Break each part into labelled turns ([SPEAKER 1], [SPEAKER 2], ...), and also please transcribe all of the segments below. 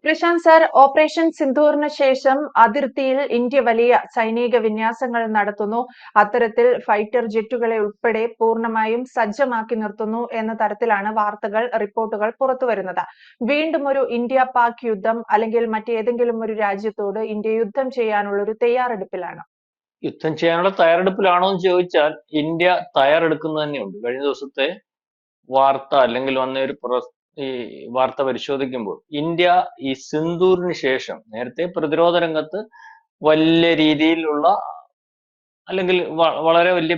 [SPEAKER 1] Prashant sir, operation സിന്ദൂറിന് ശേഷം അതിർത്തിയിൽ India വലിയ സൈനിക വിന്യാസങ്ങൾ നടത്തുന്നു. അത്തരത്തിൽ ഫൈറ്റർ ജെറ്റുകളെ ഉൾപ്പെടെ പൂർണ്ണമായും സജ്ജമാക്കി നിർത്തുന്നു എന്ന തരത്തിലാണ് വാർത്തകൾ, റിപ്പോർട്ടുകൾ പുറത്തുവരുന്നത്. വീണ്ടും ഒരു ഇന്ത്യ പാക് യുദ്ധം അല്ലെങ്കിൽ മറ്റേതെങ്കിലും ഒരു രാജ്യത്തോട് ഇന്ത്യ യുദ്ധം ചെയ്യാനുള്ള ഒരു തയ്യാറെടുപ്പിലാണ്?
[SPEAKER 2] യുദ്ധം ചെയ്യാനുള്ള തയ്യാറെടുപ്പിലാണോ എന്ന് ചോദിച്ചാൽ ഇന്ത്യ തയ്യാറെടുക്കുന്നത് തന്നെയുണ്ട്. കഴിഞ്ഞ ദിവസത്തെ വാർത്ത അല്ലെങ്കിൽ വന്ന ഈ വാർത്ത പരിശോധിക്കുമ്പോൾ ഇന്ത്യ ഈ സിന്ദൂറിന് ശേഷം നേരത്തെ പ്രതിരോധ രംഗത്ത് വലിയ രീതിയിലുള്ള അല്ലെങ്കിൽ വളരെ വലിയ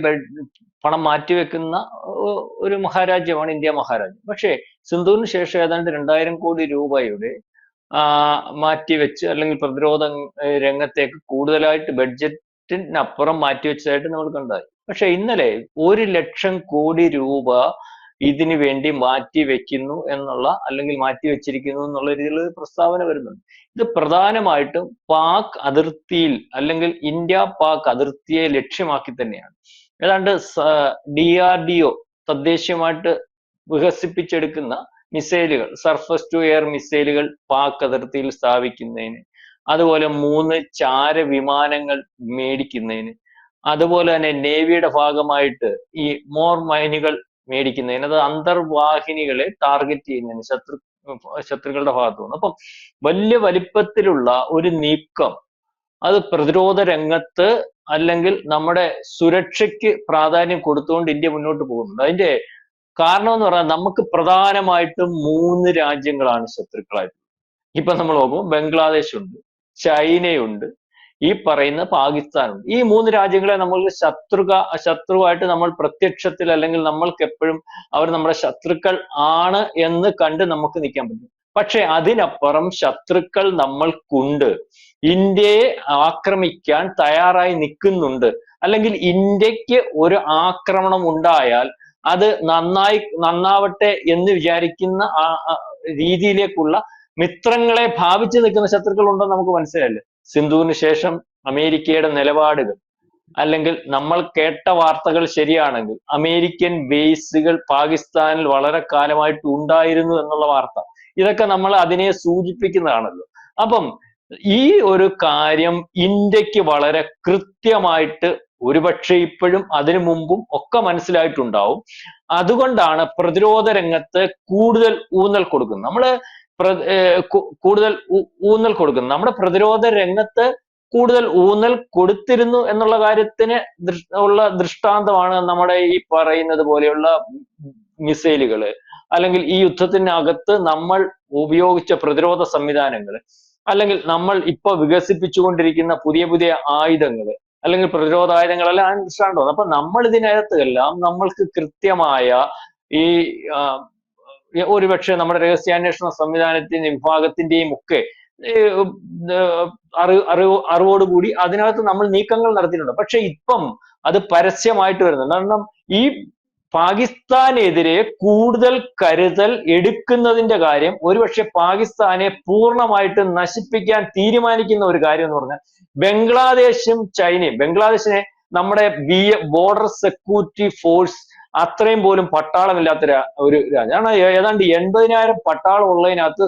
[SPEAKER 2] പണം മാറ്റിവെക്കുന്ന ഒരു മഹാരാജ്യമാണ് ഇന്ത്യ മഹാരാജ്യം. പക്ഷേ സിന്ദൂറിന് ശേഷം ഏതാണ്ട് 2000 കോടി രൂപയുടെ മാറ്റിവെച്ച് അല്ലെങ്കിൽ പ്രതിരോധ രംഗത്തേക്ക് കൂടുതലായിട്ട് ബഡ്ജറ്റിനപ്പുറം മാറ്റിവെച്ചതായിട്ട് നമ്മൾ കണ്ടതായി. പക്ഷെ ഇന്നലെ 1,00,000 കോടി രൂപ ഇതിനു വേണ്ടി മാറ്റിവെക്കുന്നു എന്നുള്ള അല്ലെങ്കിൽ മാറ്റിവെച്ചിരിക്കുന്നു എന്നുള്ള രീതിയിലുള്ള പ്രസ്താവന വരുന്നുണ്ട്. ഇത് പ്രധാനമായിട്ടും പാക് അതിർത്തിയിൽ അല്ലെങ്കിൽ ഇന്ത്യ പാക് അതിർത്തിയെ ലക്ഷ്യമാക്കി തന്നെയാണ്. ഏതാണ്ട് DRDO തദ്ദേശീയമായിട്ട് വികസിപ്പിച്ചെടുക്കുന്ന മിസൈലുകൾ, സർഫസ് ടു എയർ മിസൈലുകൾ പാക് അതിർത്തിയിൽ സ്ഥാപിക്കുന്നതിന്, അതുപോലെ 3 ചാര വിമാനങ്ങൾ മേടിക്കുന്നതിന്, അതുപോലെ തന്നെ നേവിയുടെ ഭാഗമായിട്ട് ഈ മോർ മൈനുകൾ മേടിക്കുന്നതിന്, അത് അന്തർവാഹിനികളെ ടാർഗറ്റ് ചെയ്യുന്നതിന് ശത്രുക്കളുടെ ഭാഗത്തു നിന്ന്. അപ്പം വലിയ വലിപ്പത്തിലുള്ള ഒരു നീക്കം അത് പ്രതിരോധ രംഗത്ത് അല്ലെങ്കിൽ നമ്മുടെ സുരക്ഷയ്ക്ക് പ്രാധാന്യം കൊടുത്തുകൊണ്ട് ഇന്ത്യ മുന്നോട്ട് പോകുന്നുണ്ട്. അതിന്റെ കാരണം എന്ന് പറഞ്ഞാൽ നമുക്ക് പ്രധാനമായിട്ടും 3 രാജ്യങ്ങളാണ് ശത്രുക്കളായിട്ടുള്ളത്. ഇപ്പൊ നമ്മൾ നോക്കുമ്പോൾ ബംഗ്ലാദേശ് ഉണ്ട്, ചൈനയുണ്ട്, ഈ പറയുന്ന പാകിസ്ഥാനുണ്ട്. ഈ 3 രാജ്യങ്ങളെ നമ്മൾ ശത്രുവായിട്ട് നമ്മൾ പ്രത്യക്ഷത്തിൽ അല്ലെങ്കിൽ നമ്മൾക്ക് എപ്പോഴും അവർ നമ്മുടെ ശത്രുക്കൾ ആണ് എന്ന് കണ്ട് നമുക്ക് നിൽക്കാൻ പറ്റും. പക്ഷെ അതിനപ്പുറം ശത്രുക്കൾ നമ്മൾക്കുണ്ട്. ഇന്ത്യയെ ആക്രമിക്കാൻ തയ്യാറായി നിൽക്കുന്നുണ്ട്. അല്ലെങ്കിൽ ഇന്ത്യക്ക് ഒരു ആക്രമണം ഉണ്ടായാൽ അത് നന്നാവട്ടെ എന്ന് വിചാരിക്കുന്ന രീതിയിലേക്കുള്ള മിത്രങ്ങളെ ഭാവിച്ചു നിൽക്കുന്ന ശത്രുക്കൾ ഉണ്ടെന്ന് നമുക്ക് മനസ്സിലായില്ലേ. സിന്ധുവിന് ശേഷം അമേരിക്കയുടെ നിലപാടുകൾ അല്ലെങ്കിൽ നമ്മൾ കേട്ട വാർത്തകൾ ശരിയാണെങ്കിൽ അമേരിക്കൻ ബേസുകൾ പാകിസ്ഥാനിൽ വളരെ കാലമായിട്ട് ഉണ്ടായിരുന്നു എന്നുള്ള വാർത്ത, ഇതൊക്കെ നമ്മൾ അതിനെ സൂചിപ്പിക്കുന്നതാണല്ലോ. അപ്പം ഈ ഒരു കാര്യം ഇന്ത്യക്ക് വളരെ കൃത്യമായിട്ട് ഒരുപക്ഷെ ഇപ്പോഴും അതിനു മുമ്പും ഒക്കെ മനസ്സിലായിട്ടുണ്ടാവും. അതുകൊണ്ടാണ് പ്രതിരോധ രംഗത്ത് കൂടുതൽ ഊന്നൽ കൊടുക്കുന്നത്. നമ്മള് കൂടുതൽ ഊന്നൽ കൊടുക്കുന്നത് നമ്മുടെ പ്രതിരോധ രംഗത്ത് കൂടുതൽ ഊന്നൽ കൊടുത്തിരുന്നു എന്നുള്ള കാര്യത്തിന് ഉള്ള ദൃഷ്ടാന്തമാണ് നമ്മുടെ ഈ പറയുന്നത് പോലെയുള്ള മിസൈലുകള്, അല്ലെങ്കിൽ ഈ യുദ്ധത്തിനകത്ത് നമ്മൾ ഉപയോഗിച്ച പ്രതിരോധ സംവിധാനങ്ങൾ, അല്ലെങ്കിൽ നമ്മൾ ഇപ്പൊ വികസിപ്പിച്ചുകൊണ്ടിരിക്കുന്ന പുതിയ പുതിയ ആയുധങ്ങൾ അല്ലെങ്കിൽ പ്രതിരോധ ആയുധങ്ങളെല്ലാം ദൃഷ്ടാന്തമാണ്. അപ്പൊ നമ്മൾ ഇതിനകത്തെല്ലാം നമ്മൾക്ക് കൃത്യമായ ഈ ഒരുപക്ഷെ നമ്മുടെ രഹസ്യാന്വേഷണ സംവിധാനത്തിന്റെ വിഭാഗത്തിന്റെയും ഒക്കെ അറിവോടുകൂടി അതിനകത്ത് നമ്മൾ നീക്കങ്ങൾ നടത്തിയിട്ടുണ്ട്. പക്ഷെ ഇപ്പം അത് പരസ്യമായിട്ട് വരുന്നുണ്ട്. കാരണം ഈ പാകിസ്ഥാനെതിരെ കൂടുതൽ കരുതൽ എടുക്കുന്നതിന്റെ കാര്യം ഒരുപക്ഷെ പാകിസ്ഥാനെ പൂർണ്ണമായിട്ട് നശിപ്പിക്കാൻ തീരുമാനിക്കുന്ന ഒരു കാര്യം എന്ന് പറഞ്ഞാൽ ബംഗ്ലാദേശും ചൈനയും. ബംഗ്ലാദേശിനെ നമ്മുടെ ബോർഡർ സെക്യൂരിറ്റി ഫോഴ്സ് അത്രയും പോലും പട്ടാളമില്ലാത്ത ഒരു രാജ്യമാണ്. ഏതാണ്ട് 80,000 പട്ടാളം ഉള്ളതിനകത്ത്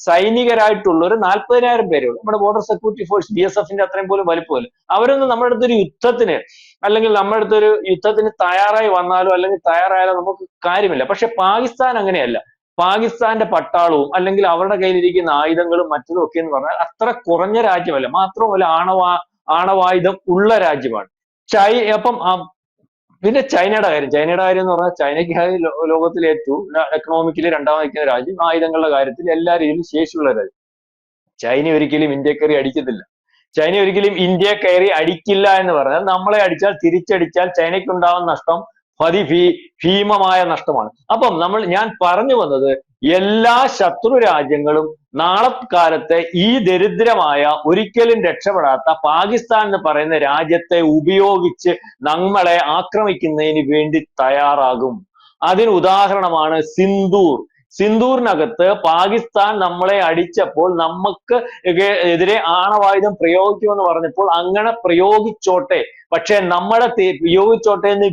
[SPEAKER 2] സൈനികരായിട്ടുള്ള ഒരു 40,000 പേരേ ഉള്ളൂ. നമ്മുടെ ബോർഡർ സെക്യൂരിറ്റി ഫോഴ്സ് BSFന്റെ അത്രയും പോലും വലിപ്പമില്ല. അവരൊന്നും നമ്മുടെ അടുത്തൊരു യുദ്ധത്തിന് അല്ലെങ്കിൽ നമ്മുടെ അടുത്തൊരു യുദ്ധത്തിന് തയ്യാറായി വന്നാലോ അല്ലെങ്കിൽ തയ്യാറായാലോ നമുക്ക് കാര്യമില്ല. പക്ഷെ പാകിസ്ഥാൻ അങ്ങനെയല്ല. പാകിസ്ഥാന്റെ പട്ടാളവും അല്ലെങ്കിൽ അവരുടെ കയ്യിലിരിക്കുന്ന ആയുധങ്ങളും മറ്റതും ഒക്കെ എന്ന് പറഞ്ഞാൽ അത്ര കുറഞ്ഞ രാജ്യമല്ല. മാത്രമല്ല ആണവായുധം ഉള്ള രാജ്യമാണ്. അപ്പം പിന്നെ ചൈനയുടെ കാര്യം എന്ന് പറഞ്ഞാൽ ചൈനയ്ക്ക് ലോകത്തിലെ ഏറ്റവും എക്കണോമിക്കലി രണ്ടാമത് നിൽക്കുന്ന രാജ്യം, ആയുധങ്ങളുടെ കാര്യത്തിൽ എല്ലാ രീതിയിലും ശേഷിയുള്ള രാജ്യം. ചൈന ഒരിക്കലും ഇന്ത്യ കയറി അടിക്കത്തില്ല. ചൈന ഒരിക്കലും ഇന്ത്യ കയറി അടിക്കില്ല എന്ന് പറഞ്ഞാൽ നമ്മളെ അടിച്ചാൽ തിരിച്ചടിച്ചാൽ ചൈനയ്ക്കുണ്ടാവുന്ന നഷ്ടം ഭീമമായ നഷ്ടമാണ്. അപ്പം ഞാൻ പറഞ്ഞു വന്നത് എല്ലാ ശത്രു രാജ്യങ്ങളും നാളെ കാലത്ത് ഈ ദരിദ്രമായ ഒരിക്കലും രക്ഷപ്പെടാത്ത പാകിസ്ഥാൻ എന്ന് പറയുന്ന രാജ്യത്തെ ഉപയോഗിച്ച് നമ്മളെ ആക്രമിക്കുന്നതിന് വേണ്ടി തയ്യാറാകും. അതിന് ഉദാഹരണമാണ് സിന്ദൂർ. സിന്ദൂറിനകത്ത് പാകിസ്ഥാൻ നമ്മളെ അടിച്ചപ്പോൾ നമുക്ക് എതിരെ ആണവായുധം പ്രയോഗിക്കുമെന്ന് പറഞ്ഞപ്പോൾ അങ്ങനെ പ്രയോഗിച്ചോട്ടെ, പക്ഷെ നമ്മളെ പ്രയോഗിച്ചോട്ടെ എന്ന്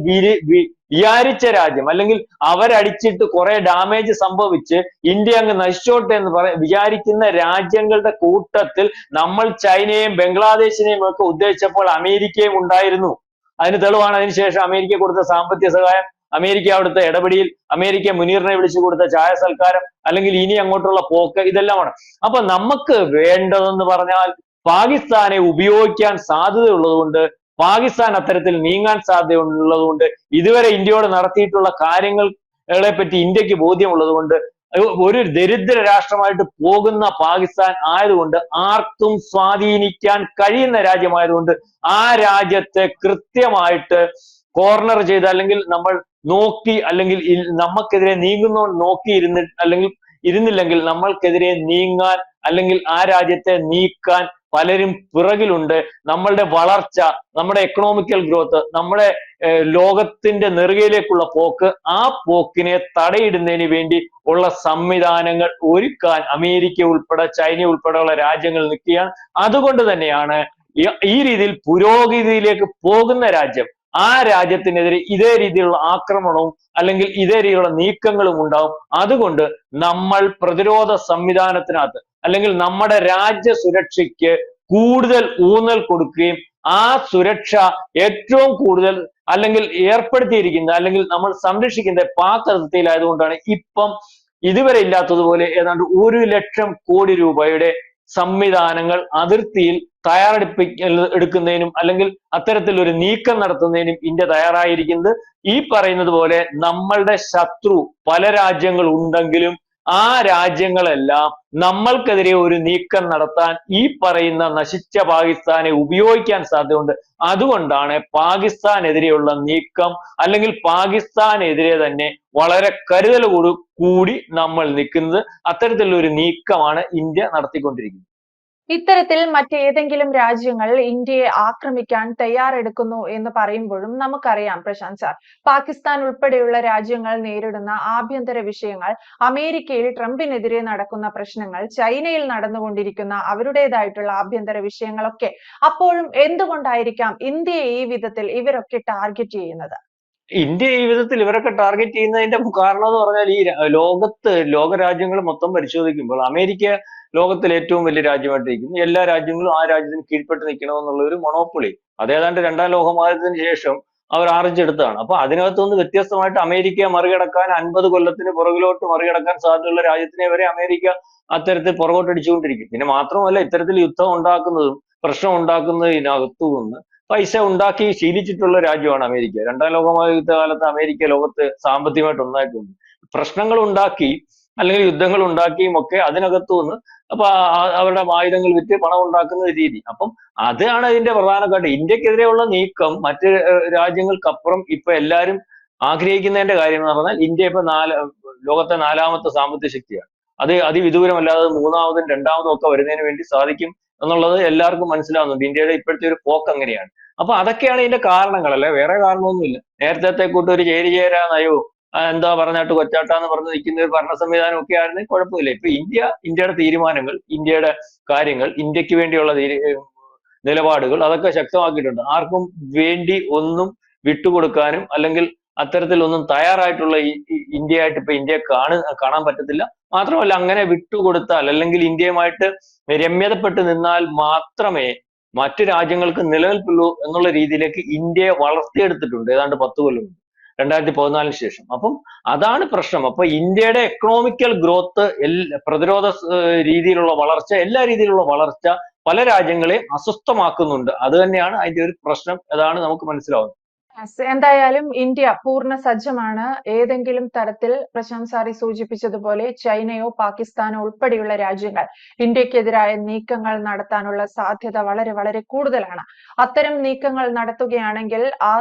[SPEAKER 2] വിചാരിച്ച രാജ്യം, അല്ലെങ്കിൽ അവരടിച്ചിട്ട് കുറെ ഡാമേജ് സംഭവിച്ച് ഇന്ത്യ അങ്ങ് നശിച്ചോട്ടെ എന്ന് വിചാരിക്കുന്ന രാജ്യങ്ങളുടെ കൂട്ടത്തിൽ നമ്മൾ ചൈനയെയും ബംഗ്ലാദേശിനെയും ഒക്കെ ഉദ്ദേശിച്ചപ്പോൾ അമേരിക്കയും ഉണ്ടായിരുന്നു. അതിന് തെളിവാണ് അതിനുശേഷം അമേരിക്ക കൊടുത്ത സാമ്പത്തിക സഹായം, അമേരിക്ക അവിടുത്തെ ഇടപെടിയിൽ, അമേരിക്ക മുനീറിനെ വിളിച്ചു കൊടുത്ത ചായ സൽക്കാരം, അല്ലെങ്കിൽ ഇനി അങ്ങോട്ടുള്ള പോക്ക്, ഇതെല്ലാമാണ്. അപ്പൊ നമുക്ക് വേണ്ടതെന്ന് പറഞ്ഞാൽ പാകിസ്ഥാനെ ഉപയോഗിക്കാൻ സാധ്യതയുള്ളത് കൊണ്ട്, പാകിസ്ഥാൻ അത്തരത്തിൽ നീങ്ങാൻ സാധ്യതയുള്ളത് കൊണ്ട്, ഇതുവരെ ഇന്ത്യയോട് നടത്തിയിട്ടുള്ള കാര്യങ്ങളെ പറ്റി ഇന്ത്യക്ക് ബോധ്യമുള്ളത് കൊണ്ട്, ഒരു ദരിദ്ര രാഷ്ട്രമായിട്ട് പോകുന്ന പാകിസ്ഥാൻ ആയതുകൊണ്ട്, ആർക്കും സ്വാധീനിക്കാൻ കഴിയുന്ന രാജ്യമായതുകൊണ്ട്, ആ രാജ്യത്തെ കൃത്യമായിട്ട് കോർണർ ചെയ്ത്, അല്ലെങ്കിൽ നമ്മൾ നോക്കി, അല്ലെങ്കിൽ നമുക്കെതിരെ ഇരുന്നില്ലെങ്കിൽ നമ്മൾക്കെതിരെ നീങ്ങാൻ, അല്ലെങ്കിൽ ആ രാജ്യത്തെ നീക്കാൻ പലരും പിറകിലുണ്ട്. നമ്മളുടെ വളർച്ച, നമ്മുടെ എക്കണോമിക്കൽ ഗ്രോത്ത്, നമ്മുടെ ലോകത്തിന്റെ നെറുകയിലേക്കുള്ള പോക്ക്, ആ പോക്കിനെ തടയിടുന്നതിന് വേണ്ടി ഉള്ള സംവിധാനങ്ങൾ ഒരുക്കാൻ അമേരിക്ക ഉൾപ്പെടെ, ചൈന ഉൾപ്പെടെയുള്ള രാജ്യങ്ങൾ നിൽക്കുകയാണ്. അതുകൊണ്ട് തന്നെയാണ് ഈ രീതിയിൽ പുരോഗതിയിലേക്ക് പോകുന്ന രാജ്യം, ആ രാജ്യത്തിനെതിരെ ഇതേ രീതിയിലുള്ള ആക്രമണവും അല്ലെങ്കിൽ ഇതേ രീതിയിലുള്ള നീക്കങ്ങളും ഉണ്ടാവും. അതുകൊണ്ട് നമ്മൾ പ്രതിരോധ സംവിധാനത്തിനകത്ത്, അല്ലെങ്കിൽ നമ്മുടെ രാജ്യ സുരക്ഷയ്ക്ക് കൂടുതൽ ഊന്നൽ കൊടുക്കുകയും ആ സുരക്ഷ ഏറ്റവും കൂടുതൽ അല്ലെങ്കിൽ ഏർപ്പെടുത്തിയിരിക്കുന്ന, അല്ലെങ്കിൽ നമ്മൾ സംരക്ഷിക്കുന്ന പാക് അതിർത്തിയിലായതുകൊണ്ടാണ് ഇപ്പം ഇതുവരെ ഇല്ലാത്തതുപോലെ ഏതാണ്ട് 1,00,000 കോടി രൂപയുടെ സംവിധാനങ്ങൾ അതിർത്തിയിൽ എടുക്കുന്നതിനും, അല്ലെങ്കിൽ അത്തരത്തിൽ ഒരു നീക്കം നടത്തുന്നതിനും ഇന്ത്യ തയ്യാറായിരിക്കുന്നത്. ഈ പറയുന്നത് പോലെ നമ്മളുടെ ശത്രു പല രാജ്യങ്ങൾ ഉണ്ടെങ്കിലും ആ രാജ്യങ്ങളെല്ലാം നമ്മൾക്കെതിരെ ഒരു നീക്കം നടത്താൻ ഈ പറയുന്ന നശിച്ച പാകിസ്ഥാനെ ഉപയോഗിക്കാൻ സാധ്യതയുണ്ട്. അതുകൊണ്ടാണ് പാകിസ്ഥാനെതിരെയുള്ള നീക്കം, അല്ലെങ്കിൽ പാകിസ്ഥാനെതിരെ തന്നെ വളരെ കരുതലോടു കൂടി നമ്മൾ നിൽക്കുന്നത്. അത്തരത്തിലുള്ള ഒരു നീക്കമാണ് ഇന്ത്യ നടത്തിക്കൊണ്ടിരിക്കുന്നത്.
[SPEAKER 1] ഇത്തരത്തിൽ മറ്റേതെങ്കിലും രാജ്യങ്ങൾ ഇന്ത്യയെ ആക്രമിക്കാൻ തയ്യാറെടുക്കുന്നു എന്ന് പറയുമ്പോഴും നമുക്കറിയാം പ്രശാന്ത് സാർ, പാകിസ്ഥാൻ ഉൾപ്പെടെയുള്ള രാജ്യങ്ങൾ നേരിടുന്ന ആഭ്യന്തര വിഷയങ്ങൾ, അമേരിക്കയിൽ ട്രംപിനെതിരെ നടക്കുന്ന പ്രശ്നങ്ങൾ, ചൈനയിൽ നടന്നുകൊണ്ടിരിക്കുന്ന അവരുടേതായിട്ടുള്ള ആഭ്യന്തര വിഷയങ്ങളൊക്കെ. അപ്പോഴും എന്തുകൊണ്ടായിരിക്കാം ഇന്ത്യയെ ഈ വിധത്തിൽ ഇവരൊക്കെ ടാർഗറ്റ് ചെയ്യുന്നത്?
[SPEAKER 2] ഇന്ത്യ ഈ വിധത്തിൽ ഇവരൊക്കെ ടാർഗറ്റ് ചെയ്യുന്നതിന്റെ കാരണം എന്ന് പറഞ്ഞാൽ, ഈ ലോക രാജ്യങ്ങൾ മൊത്തം പരിശോധിക്കുമ്പോൾ അമേരിക്ക ലോകത്തിൽ ഏറ്റവും വലിയ രാജ്യമായിട്ടിരിക്കുന്നു. എല്ലാ രാജ്യങ്ങളും ആ രാജ്യത്തിന് കീഴ്പ്പെട്ട് നിൽക്കണമെന്നുള്ള ഒരു മൊണോപ്പൊളി അതേതാണ്ട് രണ്ടാം ലോകമഹായുദ്ധത്തിന് ശേഷം അവർ ആർജിച്ചെടുത്തതാണ്. അപ്പൊ അതിനകത്തുനിന്ന് വ്യത്യസ്തമായിട്ട് അമേരിക്കയെ മറികടക്കാൻ 50 കൊല്ലത്തിന് പുറകിലോട്ട് മറികടക്കാൻ സാധ്യതയുള്ള രാജ്യത്തിനെ വരെ അമേരിക്ക അത്തരത്തിൽ പുറകോട്ടടിച്ചുകൊണ്ടിരിക്കും. പിന്നെ മാത്രമല്ല, ഇത്തരത്തിൽ യുദ്ധം ഉണ്ടാക്കുന്നതും പ്രശ്നം ഉണ്ടാക്കുന്നതിനകത്തു നിന്ന് പൈസ ഉണ്ടാക്കി ശീലിച്ചിട്ടുള്ള രാജ്യമാണ് അമേരിക്ക. രണ്ടാം ലോകമഹായുദ്ധ കാലത്ത് അമേരിക്ക ലോകത്ത് സാമ്പത്തികമായിട്ട് ഒന്നായിട്ടുണ്ട്. പ്രശ്നങ്ങൾ ഉണ്ടാക്കി, അല്ലെങ്കിൽ യുദ്ധങ്ങൾ ഉണ്ടാക്കിയും ഒക്കെ അതിനകത്തു നിന്ന് അപ്പൊ അവരുടെ ആയുധങ്ങൾ വിറ്റ് പണം ഉണ്ടാക്കുന്ന രീതി. അപ്പം അതാണ് അതിന്റെ പ്രധാന കാര്യം. ഇന്ത്യക്കെതിരെയുള്ള നീക്കം മറ്റ് രാജ്യങ്ങൾക്കപ്പുറം ഇപ്പൊ എല്ലാവരും ആഗ്രഹിക്കുന്നതിന്റെ കാര്യം എന്ന് പറഞ്ഞാൽ, ഇന്ത്യ ഇപ്പൊ ലോകത്തെ 4ാമത്തെ സാമ്പത്തിക ശക്തിയാണ്. അത് അതിവിദൂരമല്ലാതെ 3ാമതും 2ാമതും ഒക്കെ വരുന്നതിന് വേണ്ടി സാധിക്കും എന്നുള്ളത് എല്ലാവർക്കും മനസ്സിലാവുന്നുണ്ട്. ഇന്ത്യയുടെ ഇപ്പോഴത്തെ ഒരു പോക്ക് അങ്ങനെയാണ്. അപ്പൊ അതൊക്കെയാണ് ഇതിന്റെ കാരണങ്ങൾ, അല്ലെ വേറെ കാരണമൊന്നുമില്ല. നേരത്തെ കൂട്ട് ഒരു ചേരിചേരാ നയവും എന്താ പറഞ്ഞിട്ട് കൊച്ചാട്ടാന്ന് പറഞ്ഞ് നിൽക്കുന്ന ഒരു ഭരണ സംവിധാനം ഒക്കെ ആയിരുന്നെങ്കിൽ കുഴപ്പമില്ല. ഇപ്പൊ ഇന്ത്യയുടെ തീരുമാനങ്ങൾ, ഇന്ത്യയുടെ കാര്യങ്ങൾ, ഇന്ത്യക്ക് വേണ്ടിയുള്ള നിലപാടുകൾ അതൊക്കെ ശക്തമാക്കിയിട്ടുണ്ട്. ആർക്കും വേണ്ടി ഒന്നും വിട്ടുകൊടുക്കാനും അല്ലെങ്കിൽ അത്തരത്തിലൊന്നും തയ്യാറായിട്ടുള്ള ഇന്ത്യയായിട്ട് ഇപ്പൊ ഇന്ത്യയെ കാണാൻ പറ്റത്തില്ല. മാത്രമല്ല, അങ്ങനെ വിട്ടുകൊടുത്താൽ അല്ലെങ്കിൽ ഇന്ത്യയുമായിട്ട് രമ്യതപ്പെട്ട് നിന്നാൽ മാത്രമേ മറ്റു രാജ്യങ്ങൾക്ക് നിലനിൽപ്പുള്ളൂ എന്നുള്ള രീതിയിലേക്ക് ഇന്ത്യയെ വളർത്തിയെടുത്തിട്ടുണ്ട് ഏതാണ്ട് 10 കൊല്ലം 2014 ശേഷം. അപ്പം അതാണ് പ്രശ്നം. അപ്പൊ ഇന്ത്യയുടെ എക്കണോമിക്കൽ ഗ്രോത്ത്, പ്രതിരോധ രീതിയിലുള്ള വളർച്ച, എല്ലാ രീതിയിലുള്ള വളർച്ച പല രാജ്യങ്ങളെയും അസ്വസ്ഥമാക്കുന്നുണ്ട്. അത് തന്നെയാണ് അതിന്റെ ഒരു പ്രശ്നം. അതാണ് നമുക്ക് മനസ്സിലാവുന്നത്.
[SPEAKER 1] എന്തായാലും ഇന്ത്യ പൂർണ്ണ സജ്ജമാണ്. ഏതെങ്കിലും തരത്തിൽ പ്രശാന്ത് സാറി സൂചിപ്പിച്ചതുപോലെ ചൈനയോ പാകിസ്ഥാനോ ഉൾപ്പെടെയുള്ള രാജ്യങ്ങൾ ഇന്ത്യക്കെതിരായ നീക്കങ്ങൾ നടത്താനുള്ള സാധ്യത വളരെ വളരെ കൂടുതലാണ്. അത്തരം നീക്കങ്ങൾ നടത്തുകയാണെങ്കിൽ ആ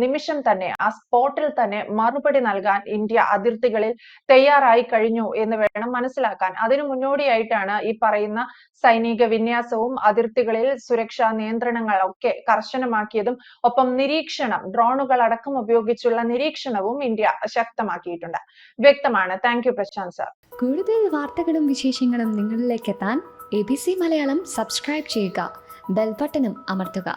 [SPEAKER 1] നിമിഷം തന്നെ, ആ സ്പോട്ടിൽ തന്നെ മറുപടി നൽകാൻ ഇന്ത്യ അതിർത്തികളിൽ തയ്യാറായി കഴിഞ്ഞു എന്ന് വേണം മനസ്സിലാക്കാൻ. അതിനു മുന്നോടിയായിട്ടാണ് ഈ പറയുന്ന സൈനിക വിന്യാസവും അതിർത്തികളിൽ സുരക്ഷാ നിയന്ത്രണങ്ങളൊക്കെ കർശനമാക്കിയതും ഒപ്പം ഡ്രോണുകൾ അടക്കം ഉപയോഗിച്ചുള്ള നിരീക്ഷണവും ഇന്ത്യ ശക്തമാക്കിയിട്ടുണ്ട്. വ്യക്തമാണ്. Thank you Prashanth sir.
[SPEAKER 3] കൂടുതൽ വാർത്തകളും വിശേഷങ്ങളും നിങ്ങളിലേക്ക് എത്താൻ ABC മലയാളം സബ്സ്ക്രൈബ് ചെയ്യുക, ബെൽ ബട്ടണും അമർത്തുക.